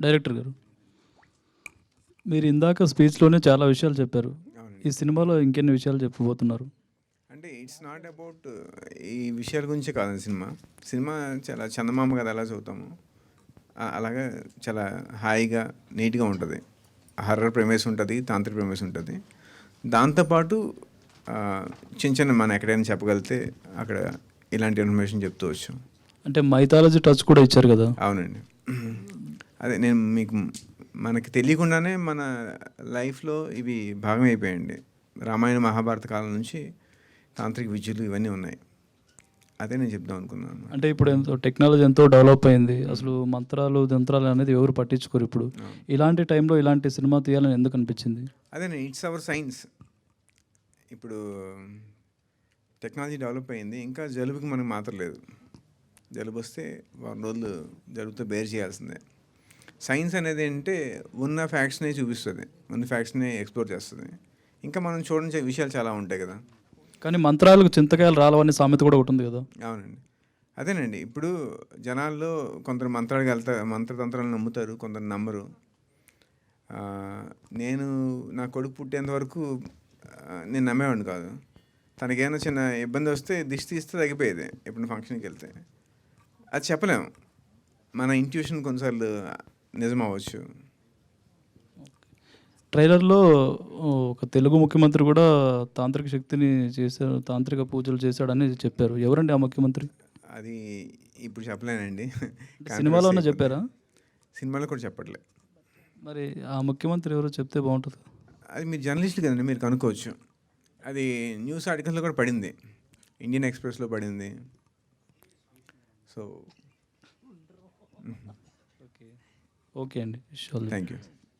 Director గారు, మీరు ఇందాక స్పీచ్లోనే చాలా విషయాలు చెప్పారు. ఈ సినిమాలో ఇంకెన్ని విషయాలు చెప్పబోతున్నారు? అంటే ఇట్స్ నాట్ అబౌట్ ఈ విషయాల గురించే కాదు సినిమా. సినిమా చాలా చందమామ కథ ఎలా చదువుతాము అలాగా చాలా హాయిగా నీట్గా ఉంటుంది. హర్రర్ ప్రెమిస్ ఉంటుంది, తాంత్రిక ప్రెమిస్ ఉంటుంది. దాంతోపాటు చిన్న చిన్న మనం ఎక్కడైనా చెప్పగలిగితే అక్కడ ఇలాంటి ఇన్ఫర్మేషన్ చెప్తూ వచ్చాం. అంటే మైథాలజీ టచ్ కూడా ఇచ్చారు కదా? అవునండి. అదే నేను మీకు మనకి తెలియకుండానే మన లైఫ్లో ఇవి భాగం అయిపోయాయండి. రామాయణ మహాభారత కాలం నుంచి తాంత్రిక విద్యలు ఇవన్నీ ఉన్నాయి. అదే నేను చెప్దాం అనుకున్నాను. అంటే ఇప్పుడు టెక్నాలజీ ఎంతో డెవలప్ అయింది. అసలు మంత్రాలు తంత్రాలు అనేది ఎవరు పట్టించుకోరు ఇప్పుడు. ఇలాంటి టైంలో ఇలాంటి సినిమా తీయాలని ఎందుకు అనిపించింది? అదే ఇట్స్ అవర్ సైన్స్. ఇప్పుడు టెక్నాలజీ డెవలప్ అయింది. ఇంకా జలుబుకి మనకు మాత్రం లేదు. జలుబు వస్తే వారం రోజులు జలుబుతో బేర్ చేయాల్సిందే. సైన్స్ అనేది ఏంటంటే ఉన్న ఫ్యాక్ట్స్నే చూపిస్తుంది, ఉన్న ఫ్యాక్ట్స్నే ఎక్స్ప్లోర్ చేస్తుంది. ఇంకా మనం చూడని విషయాలు చాలా ఉంటాయి కదా. కానీ మంత్రాలకు చింతకాయలు రాలవని సామెత కూడా ఉంటుంది కదా? అవునండి. అదేనండి. ఇప్పుడు జనాల్లో కొందరు మంత్రాలకు మంత్రతంత్రాలను నమ్ముతారు, కొందరు నమ్మరు. నేను నా కొడుకు పుట్టేంత వరకు నేను నమ్మేవాడిని కాదు. తనకేమైనా చిన్న ఇబ్బంది వస్తే దిష్టి తీస్తే తగ్గిపోయేది. ఎప్పుడు ఫంక్షన్కి వెళ్తే అది చెప్పలేము. మన ఇంట్యూషన్ కొన్నిసార్లు నిజం అవ్వచ్చు. ట్రైలర్లో ఒక తెలుగు ముఖ్యమంత్రి కూడా తాంత్రిక శక్తిని చేశారు, తాంత్రిక పూజలు చేశాడని చెప్పారు. ఎవరండి ఆ ముఖ్యమంత్రి? అది ఇప్పుడు చెప్పలేనండి. సినిమాలోనే చెప్పారా? సినిమాలో కూడా చెప్పట్లే. మరి ఆ ముఖ్యమంత్రి ఎవరో చెప్తే బాగుంటుంది. అది మీరు జర్నలిస్ట్ కదండి, మీరు కనుక్కోవచ్చు. అది న్యూస్ ఆర్టికల్స్లో కూడా పడింది, ఇండియన్ ఎక్స్ప్రెస్లో పడింది. సో ఓకే అండి, థ్యాంక్ యూ.